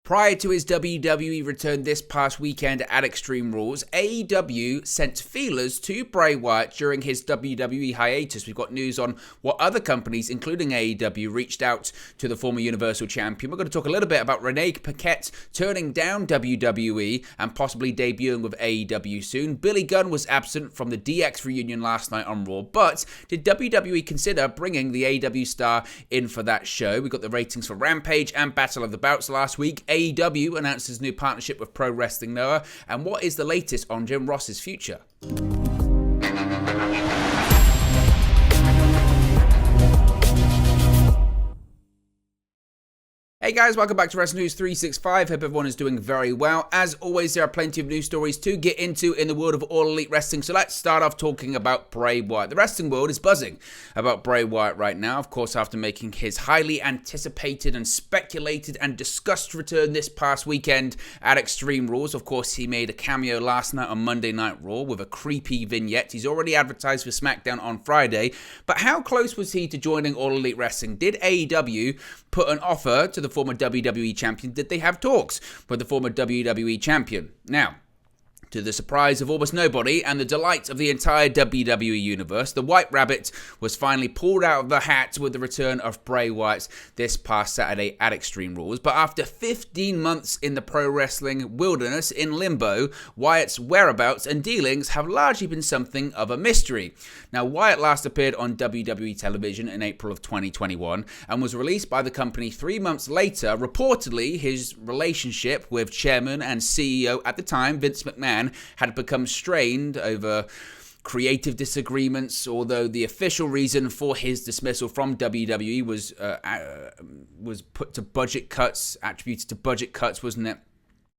Prior to his WWE return this past weekend at Extreme Rules, AEW sent feelers to Bray Wyatt during his WWE hiatus. We've got news on what other companies, including AEW, reached out to the former Universal Champion. We're going to talk a little bit about Renee Paquette turning down WWE and possibly debuting with AEW soon. Billy Gunn was absent from the DX reunion last night on Raw, but did WWE consider bringing the AEW star in for that show? We got the ratings for Rampage and Battle of the Bouts last week. AEW announces new partnership with Pro Wrestling Noah. And what is the latest on Jim Ross's future? Hey guys, welcome back to Wrestling News 365. Hope everyone is doing very well. As always, there are plenty of news stories to get into in the world of All Elite Wrestling. So let's start off talking about Bray Wyatt. The wrestling world is buzzing about Bray Wyatt right now. Of course, after making his highly anticipated and speculated and discussed return this past weekend at Extreme Rules. Of course, he made a cameo last night on Monday Night Raw with a creepy vignette. He's already advertised for SmackDown on Friday. But how close was he to joining All Elite Wrestling? Did AEW put an offer to the former WWE champion? Did they have talks with the former WWE champion? Now, to the surprise of almost nobody and the delight of the entire WWE universe, the White Rabbit was finally pulled out of the hat with the return of Bray Wyatt this past Saturday at Extreme Rules. But after 15 months in the pro wrestling wilderness in limbo, Wyatt's whereabouts and dealings have largely been something of a mystery. Now, Wyatt last appeared on WWE television in April of 2021 and was released by the company 3 months later. Reportedly, his relationship with chairman and CEO at the time, Vince McMahon, had become strained over creative disagreements, although the official reason for his dismissal from WWE was put to budget cuts, attributed to budget cuts, wasn't it?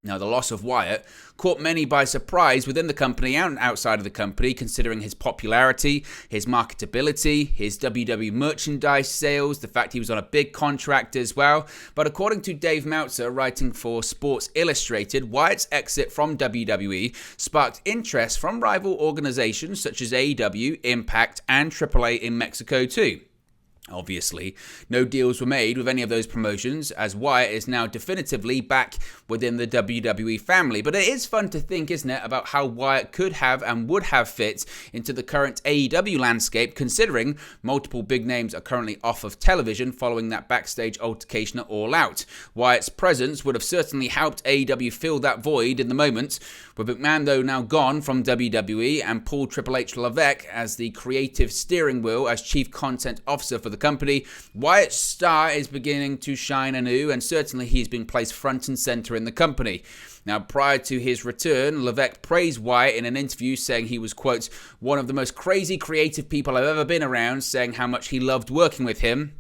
Now, the loss of Wyatt caught many by surprise within the company and outside of the company, considering his popularity, his marketability, his WWE merchandise sales, the fact he was on a big contract as well. But according to Dave Meltzer, writing for Sports Illustrated, Wyatt's exit from WWE sparked interest from rival organizations such as AEW, Impact, and AAA in Mexico too. Obviously, no deals were made with any of those promotions, as Wyatt is now definitively back within the WWE family. But it is fun to think, isn't it, about how Wyatt could have and would have fit into the current AEW landscape, considering multiple big names are currently off of television following that backstage altercation at All Out. Wyatt's presence would have certainly helped AEW fill that void in the moment, with McMahon though now gone from WWE and Paul Triple H Levesque as the creative steering wheel as chief content officer for the company. Wyatt's star is beginning to shine anew, and certainly he's been placed front and center in the company. Now, prior to his return, Levesque praised Wyatt in an interview, saying he was, quote, one of the most crazy creative people I've ever been around, saying how much he loved working with him.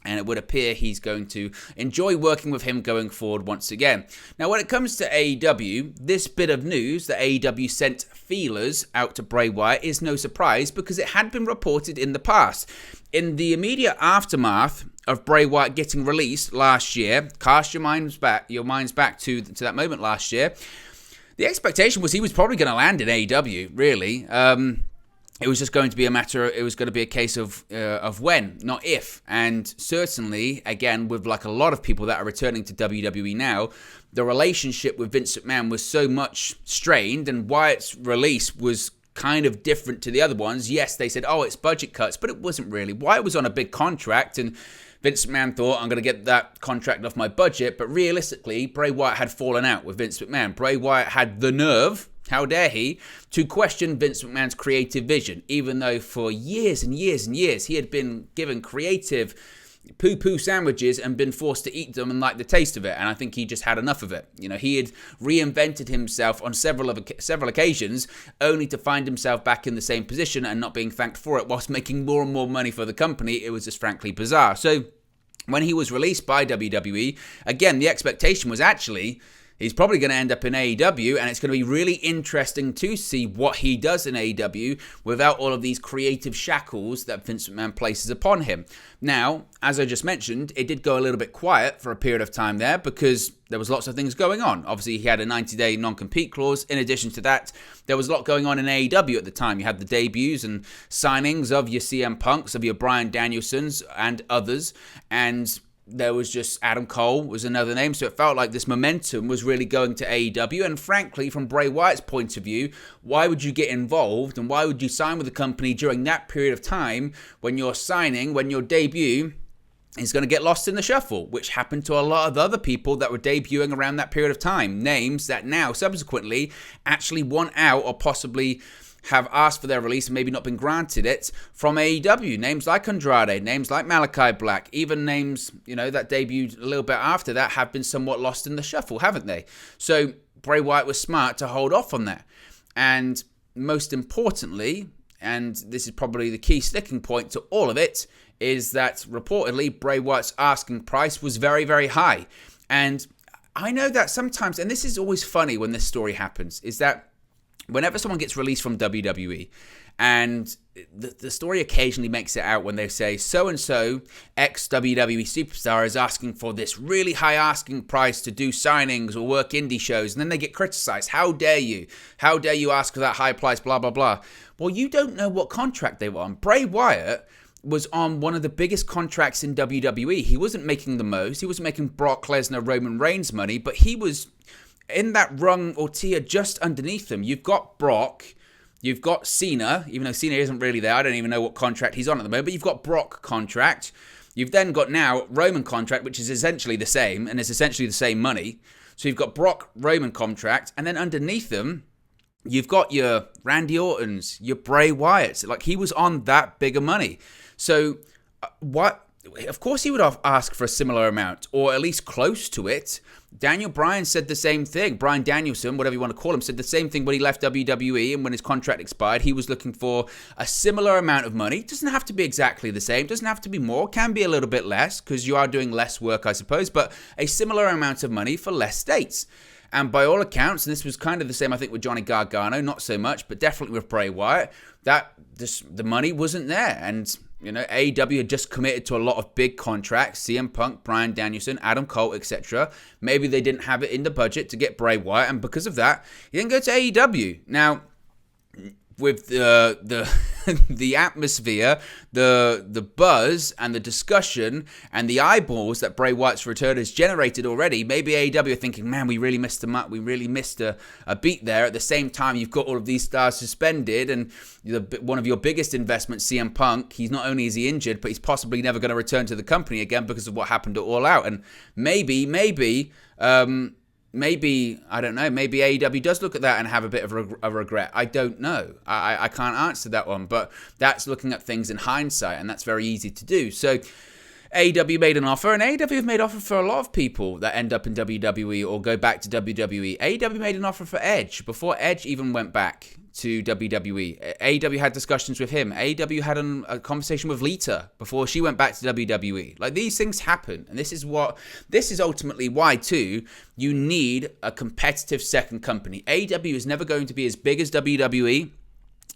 And it would appear he's going to enjoy working with him going forward once again. Now, when it comes to AEW, this bit of news that AEW sent feelers out to Bray Wyatt is no surprise because it had been reported in the past. In the immediate aftermath of Bray Wyatt getting released last year, cast your minds back to that moment last year, the expectation was he was probably going to land in AEW, really. It was just going to be a case of when, not if. And certainly, again, with like a lot of people that are returning to WWE now, the relationship with Vince McMahon was so much strained, and Wyatt's release was kind of different to the other ones. Yes, they said, oh, it's budget cuts, but it wasn't really. Wyatt was on a big contract, and Vince McMahon thought, I'm going to get that contract off my budget. But realistically, Bray Wyatt had fallen out with Vince McMahon. Bray Wyatt had the nerve, how dare he, to question Vince McMahon's creative vision, even though for years and years and years he had been given creative poo-poo sandwiches and been forced to eat them and like the taste of it. And I think he just had enough of it. You know, he had reinvented himself on several occasions, only to find himself back in the same position and not being thanked for it, whilst making more and more money for the company. It was just frankly bizarre. So when he was released by WWE, again, the expectation was actually he's probably going to end up in AEW, and it's going to be really interesting to see what he does in AEW without all of these creative shackles that Vince McMahon places upon him. Now, as I just mentioned, it did go a little bit quiet for a period of time there because there was lots of things going on. Obviously, he had a 90-day non-compete clause. In addition to that, there was a lot going on in AEW at the time. You had the debuts and signings of your CM Punks, of your Bryan Danielsons, and others, and there was just Adam Cole was another name. So it felt like this momentum was really going to AEW. And frankly, from Bray Wyatt's point of view, why would you get involved and why would you sign with the company during that period of time when you're signing, when your debut is going to get lost in the shuffle, which happened to a lot of other people that were debuting around that period of time. Names that now subsequently actually want out or possibly have asked for their release and maybe not been granted it from AEW. Names like Andrade, names like Malachi Black, even names, that debuted a little bit after that have been somewhat lost in the shuffle, haven't they? So Bray Wyatt was smart to hold off on that. And most importantly, and this is probably the key sticking point to all of it, is that reportedly Bray Wyatt's asking price was very, very high. And I know that sometimes, and this is always funny when this story happens, is that whenever someone gets released from WWE, and the story occasionally makes it out when they say, so-and-so, ex-WWE superstar is asking for this really high asking price to do signings or work indie shows, and then they get criticized. How dare you? How dare you ask for that high price, blah, blah, blah. Well, you don't know what contract they were on. Bray Wyatt was on one of the biggest contracts in WWE. He wasn't making the most. He wasn't making Brock Lesnar, Roman Reigns money, but he was in that rung or tier just underneath them. You've got Brock, you've got Cena, even though Cena isn't really there. I don't even know what contract he's on at the moment, but you've got Brock contract. You've then got now Roman contract, which is essentially the same, and it's essentially the same money. So you've got Brock, Roman contract, and then underneath them, you've got your Randy Ortons, your Bray Wyatts. Like, he was on that bigger money. So what? Of course he would ask for a similar amount, or at least close to it. Daniel Bryan said the same thing. Bryan Danielson, whatever you want to call him, said the same thing when he left WWE and when his contract expired. He was looking for a similar amount of money. It doesn't have to be exactly the same. It doesn't have to be more. It can be a little bit less because you are doing less work, I suppose, but a similar amount of money for less dates. And by all accounts, and this was kind of the same, I think, with Johnny Gargano, not so much, but definitely with Bray Wyatt, that the money wasn't there. And AEW had just committed to a lot of big contracts, CM Punk, Bryan Danielson, Adam Cole, etc. Maybe they didn't have it in the budget to get Bray Wyatt, and because of that, he didn't go to AEW. Now, with the atmosphere, the buzz and the discussion and the eyeballs that Bray Wyatt's return has generated already, maybe AEW are thinking, man, we really missed we really missed a beat there. At the same time, you've got all of these stars suspended, and one of your biggest investments, CM Punk, he's not only is he injured, but he's possibly never going to return to the company again because of what happened at All Out. And maybe, I don't know, maybe AEW does look at that and have a bit of a regret. I don't know. I can't answer that one, but that's looking at things in hindsight, and that's very easy to do. So AEW made an offer, and AEW have made offer for a lot of people that end up in WWE or go back to WWE. AEW made an offer for Edge before Edge even went back to WWE. AEW had discussions with him. AEW had a conversation with Lita before she went back to WWE. Like, these things happen, and this is ultimately why too you need a competitive second company. AEW is never going to be as big as WWE.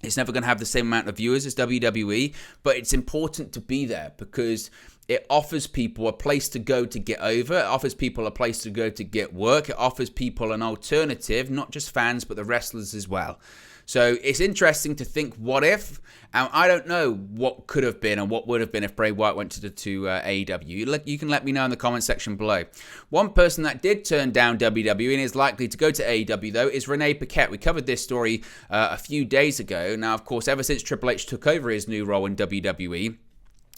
It's never going to have the same amount of viewers as WWE, but it's important to be there because it offers people a place to go to get over. It offers people a place to go to get work. It offers people an alternative, not just fans, but the wrestlers as well. So it's interesting to think, what if? I don't know what could have been and what would have been if Bray Wyatt went to AEW. You can let me know in the comment section below. One person that did turn down WWE and is likely to go to AEW, though, is Renee Paquette. We covered this story a few days ago. Now, of course, ever since Triple H took over his new role in WWE,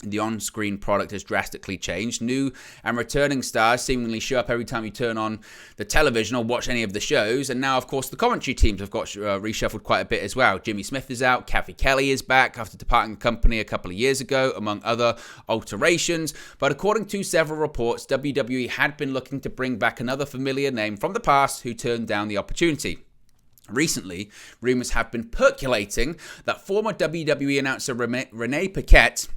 the on-screen product has drastically changed. New and returning stars seemingly show up every time you turn on the television or watch any of the shows. And now, of course, the commentary teams have got reshuffled quite a bit as well. Jimmy Smith is out. Kathy Kelly is back after departing the company a couple of years ago, among other alterations. But according to several reports, WWE had been looking to bring back another familiar name from the past who turned down the opportunity. Recently, rumors have been percolating that former WWE announcer Renee Paquette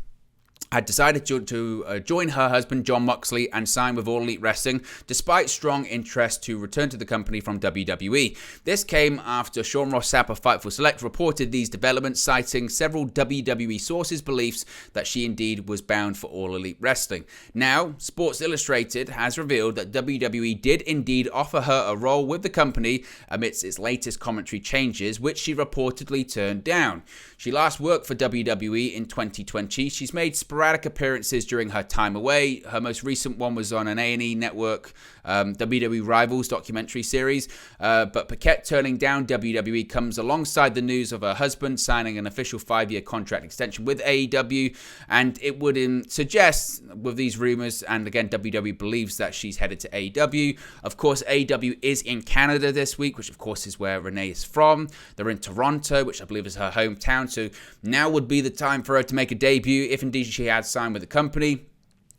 had decided to join her husband Jon Moxley and sign with All Elite Wrestling, despite strong interest to return to the company from WWE. This came after Sean Ross Sapp of Fightful Select reported these developments, citing several WWE sources' beliefs that she indeed was bound for All Elite Wrestling. Now, Sports Illustrated has revealed that WWE did indeed offer her a role with the company amidst its latest commentary changes, which she reportedly turned down. She last worked for WWE in 2020. She's made sporadic sporadic appearances during her time away. Her most recent one was on an A&E network WWE Rivals documentary series. But Paquette turning down WWE comes alongside the news of her husband signing an official 5-year contract extension with AEW. And it would suggest, with these rumors, and again, WWE believes that she's headed to AEW. Of course, AEW is in Canada this week, which of course is where Renee is from. They're in Toronto, which I believe is her hometown. So now would be the time for her to make a debut, if indeed she had signed with the company.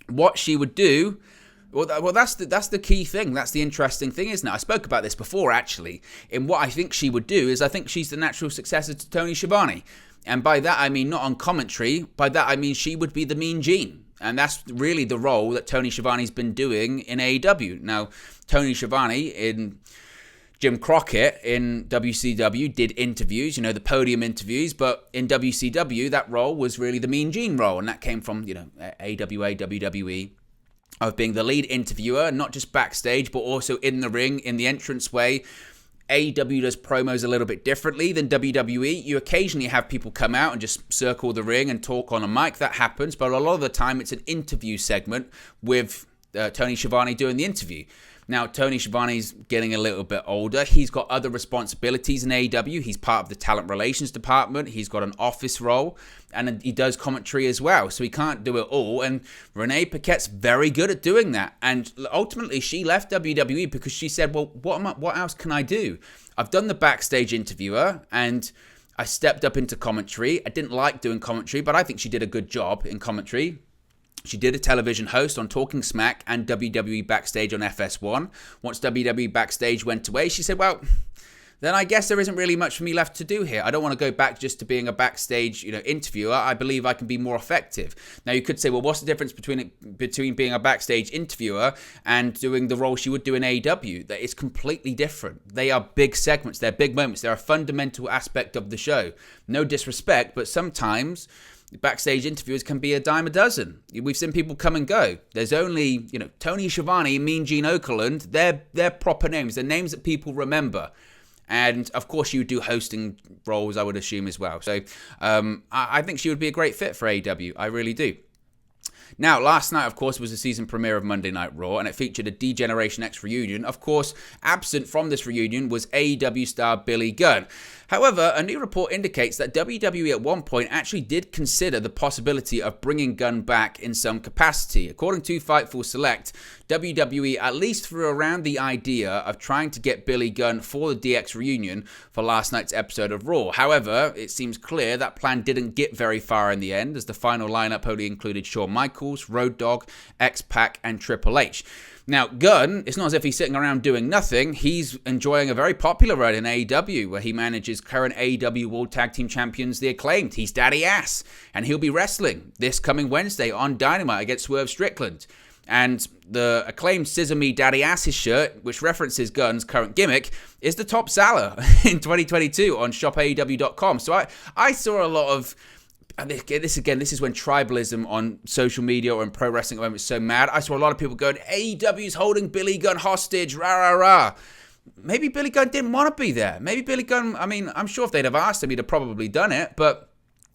What she would do, well, that's the key thing. That's the interesting thing, isn't it? I spoke about this before, actually. In what I think she would do is I think she's the natural successor to Tony Schiavone. And by that, I mean not on commentary. By that, I mean she would be the Mean Gene. And that's really the role that Tony Schiavone's been doing in AEW. Now, Tony Schiavone in Jim Crockett in WCW did interviews, the podium interviews, but in WCW, that role was really the Mean Gene role, and that came from, AWA, WWE, of being the lead interviewer, not just backstage, but also in the ring, in the entranceway. AEW does promos a little bit differently than WWE. You occasionally have people come out and just circle the ring and talk on a mic. That happens, but a lot of the time, it's an interview segment with Tony Schiavone doing the interview. Now, Tony Schiavone's getting a little bit older. He's got other responsibilities in AEW. He's part of the talent relations department. He's got an office role, and he does commentary as well. So he can't do it all. And Renee Paquette's very good at doing that. And ultimately, she left WWE because she said, well, what else can I do? I've done the backstage interviewer, and I stepped up into commentary. I didn't like doing commentary, but I think she did a good job in commentary. She did a television host on Talking Smack and WWE Backstage on FS1. Once WWE Backstage went away, she said, well, then I guess there isn't really much for me left to do here. I don't want to go back just to being a backstage, interviewer. I believe I can be more effective. Now, you could say, well, what's the difference between being a backstage interviewer and doing the role she would do in AEW? That is completely different. They are big segments. They're big moments. They're a fundamental aspect of the show. No disrespect, but sometimes backstage interviewers can be a dime a dozen. We've seen people come and go. There's only, Tony Schiavone, Mean Gene Okerlund. They're proper names. They're names that people remember. And, of course, you would do hosting roles, I would assume, as well. So I think she would be a great fit for AEW. I really do. Now, last night, of course, was the season premiere of Monday Night Raw, and it featured a D-Generation X reunion. Of course, absent from this reunion was AEW star Billy Gunn. However, a new report indicates that WWE at one point actually did consider the possibility of bringing Gunn back in some capacity. According to Fightful Select, WWE at least threw around the idea of trying to get Billy Gunn for the DX reunion for last night's episode of Raw. However, it seems clear that plan didn't get very far in the end, as the final lineup only included Shawn Michaels, Road Dogg, X-Pac, and Triple H. Now, Gunn, it's not as if he's sitting around doing nothing. He's enjoying a very popular run in AEW, where he manages current AEW World Tag Team Champions, The Acclaimed. He's daddy ass, and he'll be wrestling this coming Wednesday on Dynamite against Swerve Strickland. And the Acclaimed Scissor Me Daddy Asses shirt, which references Gunn's current gimmick, is the top seller in 2022 on shopaew.com. So I saw a lot of... This is when tribalism on social media or in pro wrestling at the moment is so mad. I saw a lot of people going, AEW's holding Billy Gunn hostage, rah, rah, rah. Maybe Billy Gunn didn't want to be there. Maybe Billy Gunn, I'm sure if they'd have asked him, he'd have probably done it. But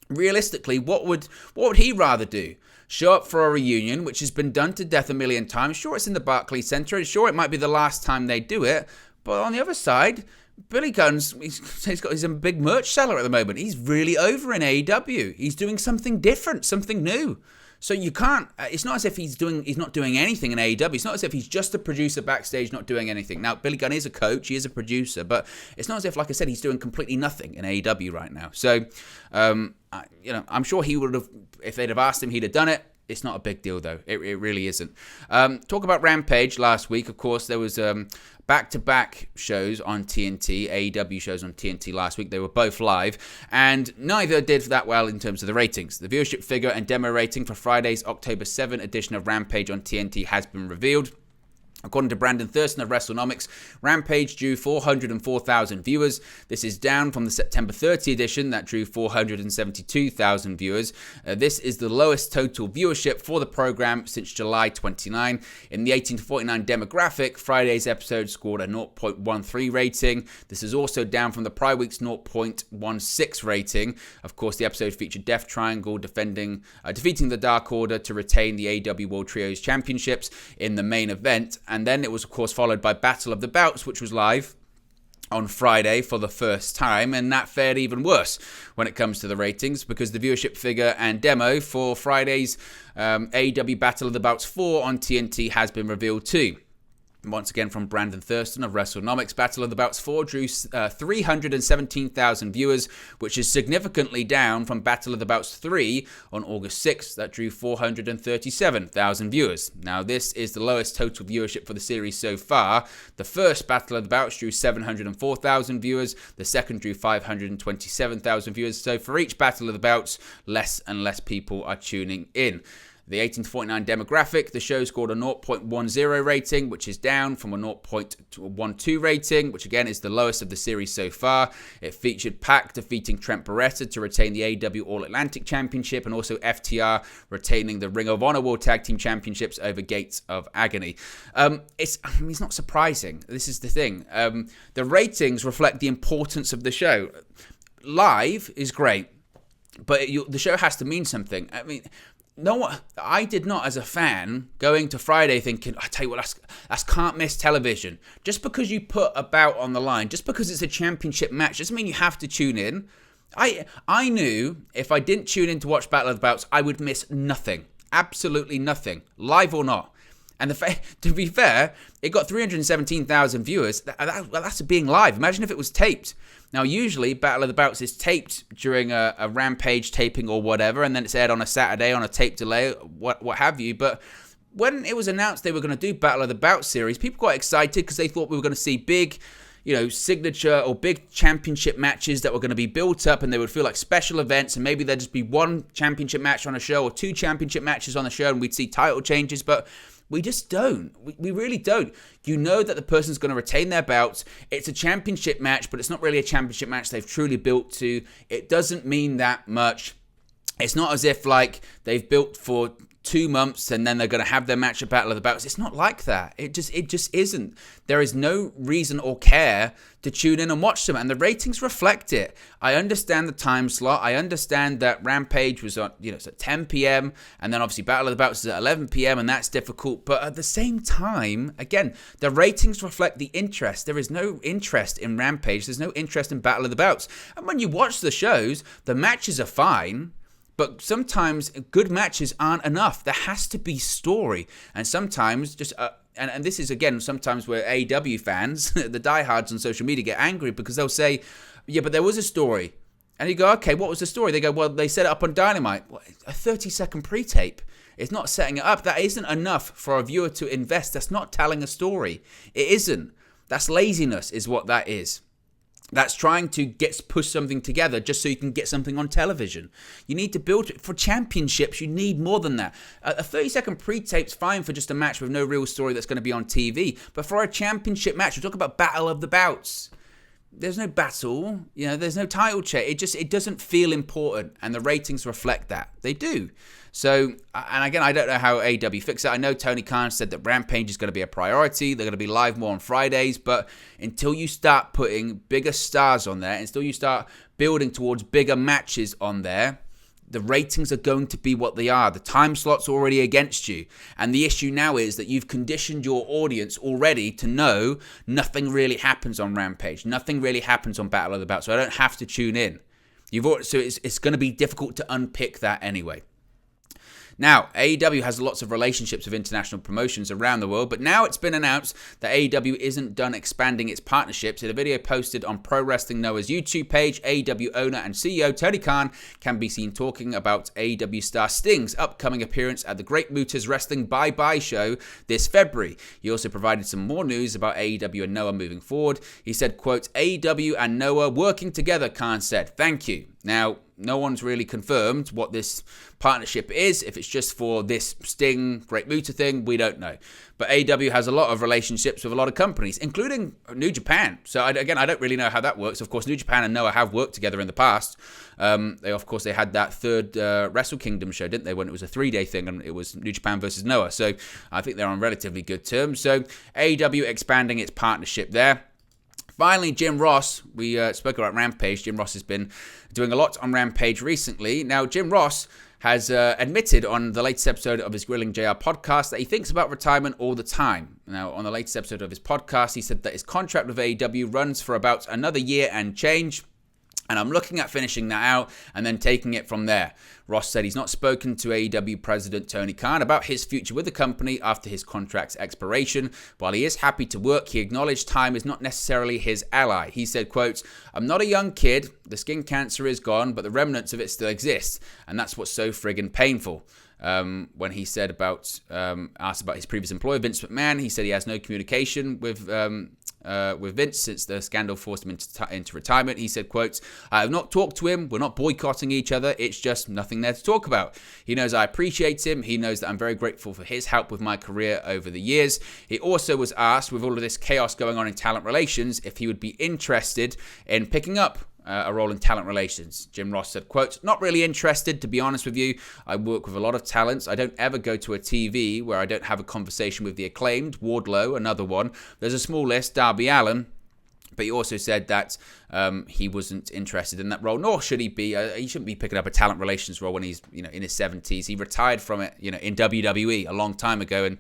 realistically, what would he rather do? Show up for a reunion, which has been done to death a million times. Sure, it's in the Barclays Center, and sure, it might be the last time they do it. But on the other side, Billy Gunn's, he's a big merch seller at the moment. He's really over in AEW. He's doing something different, something new. So you can't, it's not as if he's not doing anything in AEW. It's not as if he's just a producer backstage not doing anything. Now, Billy Gunn is a coach, he is a producer, but it's not as if, like I said, he's doing completely nothing in AEW right now. So, I'm sure he would have, if they'd have asked him, he'd have done it. It's not a big deal, though. It really isn't. Talk about Rampage last week. Of course, there was back-to-back shows on TNT, AEW shows on TNT last week. They were both live, and neither did that well in terms of the ratings. The viewership figure and demo rating for Friday's October 7 edition of Rampage on TNT has been revealed. According to Brandon Thurston of WrestleNomics, Rampage drew 404,000 viewers. This is down from the September 30 edition that drew 472,000 viewers. This is the lowest total viewership for the program since July 29. In the 18 to 49 demographic, Friday's episode scored a 0.13 rating. This is also down from the prior week's 0.16 rating. Of course, the episode featured Death Triangle defeating the Dark Order to retain the AEW World Trios Championships in the main event. And then it was, of course, followed by Battle of the Bouts, which was live on Friday for the first time, and that fared even worse when it comes to the ratings, because the viewership figure and demo for Friday's AEW Battle of the Bouts 4 on TNT has been revealed too. Once again from Brandon Thurston of WrestleNomics, Battle of the Bouts 4 drew 317,000 viewers, which is significantly down from Battle of the Bouts 3 on August 6th that drew 437,000 viewers. Now, this is the lowest total viewership for the series so far. The first Battle of the Bouts drew 704,000 viewers. The second drew 527,000 viewers. So for each Battle of the Bouts, less and less people are tuning in. The 18 to 49 demographic, the show scored a 0.10 rating, which is down from a 0.12 rating, which again is the lowest of the series so far. It featured Pac defeating Trent Beretta to retain the AEW All-Atlantic Championship, and also FTR retaining the Ring of Honor World Tag Team Championships over Gates of Agony. It's not surprising. This is the thing. The ratings reflect the importance of the show. Live is great, but the show has to mean something. I mean, I did not, as a fan, going to Friday thinking, I tell you what, that's can't miss television. Just because you put a bout on the line, just because it's a championship match, doesn't mean you have to tune in. I knew if I didn't tune in to watch Battle of the Bouts, I would miss nothing. Absolutely nothing. Live or not. And to be fair, it got 317,000 viewers. That's being live. Imagine if it was taped. Now, usually, Battle of the Bouts is taped during a Rampage taping or whatever, and then it's aired on a Saturday on a tape delay, what have you. But when it was announced they were going to do Battle of the Bouts series, people got excited because they thought we were going to see big, signature or big championship matches that were going to be built up, and they would feel like special events, and maybe there'd just be one championship match on a show or two championship matches on the show, and we'd see title changes, but we just don't. We really don't. You know that the person's going to retain their belts. It's a championship match, but it's not really a championship match they've truly built to. It doesn't mean that much. It's not as if like they've built for 2 months and then they're going to have their match at Battle of the Bouts. It's not like that. It just isn't. There is no reason or care to tune in and watch them, and the ratings reflect it. I understand the time slot. I understand that Rampage was on, it's at 10 p.m. and then obviously Battle of the Bouts is at 11 p.m. and that's difficult. But at the same time, again, the ratings reflect the interest. There is no interest in Rampage. There's no interest in Battle of the Bouts. And when you watch the shows, the matches are fine. But sometimes good matches aren't enough. There has to be story. And sometimes just, and this is again, sometimes where AEW fans, the diehards on social media get angry because they'll say, yeah, but there was a story. And you go, okay, what was the story? They go, well, they set it up on Dynamite. What, a 30-second pre-tape. It's not setting it up. That isn't enough for a viewer to invest. That's not telling a story. It isn't. That's laziness is what that is. That's trying to push something together just so you can get something on television. You need to build it. For championships, you need more than that. A 30-second pre-tape's fine for just a match with no real story that's going to be on TV. But for a championship match, we're talking about Battle of the Bouts. There's no battle. There's no title change. It doesn't feel important, and the ratings reflect that. They do. So, and again, I don't know how AEW fix it. I know Tony Khan said that Rampage is going to be a priority. They're going to be live more on Fridays. But until you start putting bigger stars on there, until you start building towards bigger matches on there, the ratings are going to be what they are. The time slot's already against you. And the issue now is that you've conditioned your audience already to know nothing really happens on Rampage. Nothing really happens on Battle of the Bouts. So I don't have to tune in. So it's going to be difficult to unpick that anyway. Now, AEW has lots of relationships with international promotions around the world, but now it's been announced that AEW isn't done expanding its partnerships. In a video posted on Pro Wrestling Noah's YouTube page, AEW owner and CEO Tony Khan can be seen talking about AEW star Sting's upcoming appearance at the Great Mutas Wrestling Bye-Bye show this February. He also provided some more news about AEW and Noah moving forward. He said, quote, AEW and Noah working together, Khan said. Thank you. Now, no one's really confirmed what this partnership is. If it's just for this Sting, Great Muta thing, we don't know. But AEW has a lot of relationships with a lot of companies, including New Japan. So I don't really know how that works. Of course, New Japan and Noah have worked together in the past. They had that third Wrestle Kingdom show, didn't they, when it was a 3-day thing, and it was New Japan versus Noah. So I think they're on relatively good terms. So AEW expanding its partnership there. Finally, Jim Ross, we spoke about Rampage. Jim Ross has been doing a lot on Rampage recently. Now, Jim Ross has admitted on the latest episode of his Grilling JR podcast that he thinks about retirement all the time. Now, on the latest episode of his podcast, he said that his contract with AEW runs for about another year and change, and I'm looking at finishing that out and then taking it from there. Ross said he's not spoken to AEW President Tony Khan about his future with the company after his contract's expiration. While he is happy to work, he acknowledged time is not necessarily his ally. He said, quote, "I'm not a young kid. The skin cancer is gone, but the remnants of it still exist. And that's what's so friggin' painful." When he said asked about his previous employer, Vince McMahon, he said he has no communication with Vince since the scandal forced him into retirement. He said, quote, "I have not talked to him. We're not boycotting each other. It's just nothing there to talk about. He knows I appreciate him. He knows that I'm very grateful for his help with my career over the years." He also was asked, with all of this chaos going on in talent relations, if he would be interested in picking up a role in talent relations. Jim Ross said, quote, "Not really interested, to be honest with you. I work with a lot of talents. I don't ever go to a TV where I don't have a conversation with the Acclaimed, Wardlow, another one. There's a small list, Darby Allin." But he also said that he wasn't interested in that role, nor should he be. He shouldn't be picking up a talent relations role when he's, in his 70s. He retired from it, in WWE a long time ago, and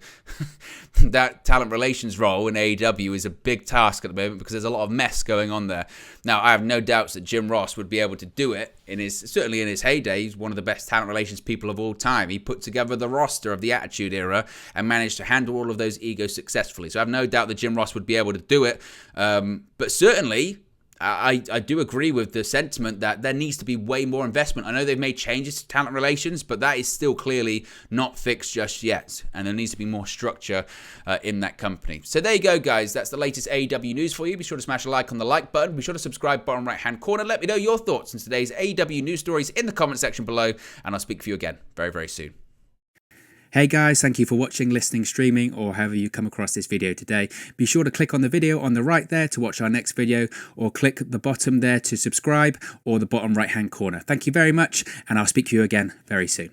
that talent relations role in AEW is a big task at the moment because there's a lot of mess going on there. Now, I have no doubts that Jim Ross would be able to do it certainly in his heyday. He's one of the best talent relations people of all time. He put together the roster of the Attitude Era and managed to handle all of those egos successfully. So I have no doubt that Jim Ross would be able to do it. But certainly, I do agree with the sentiment that there needs to be way more investment. I know they've made changes to talent relations, but that is still clearly not fixed just yet. And there needs to be more structure in that company. So there you go, guys. That's the latest AEW news for you. Be sure to smash a like on the like button. Be sure to subscribe bottom right-hand corner. Let me know your thoughts on today's AEW news stories in the comment section below. And I'll speak for you again very, very soon. Hey guys, thank you for watching, listening, streaming, or however you come across this video today. Be sure to click on the video on the right there to watch our next video, or click the bottom there to subscribe, or the bottom right hand corner. Thank you very much, and I'll speak to you again very soon.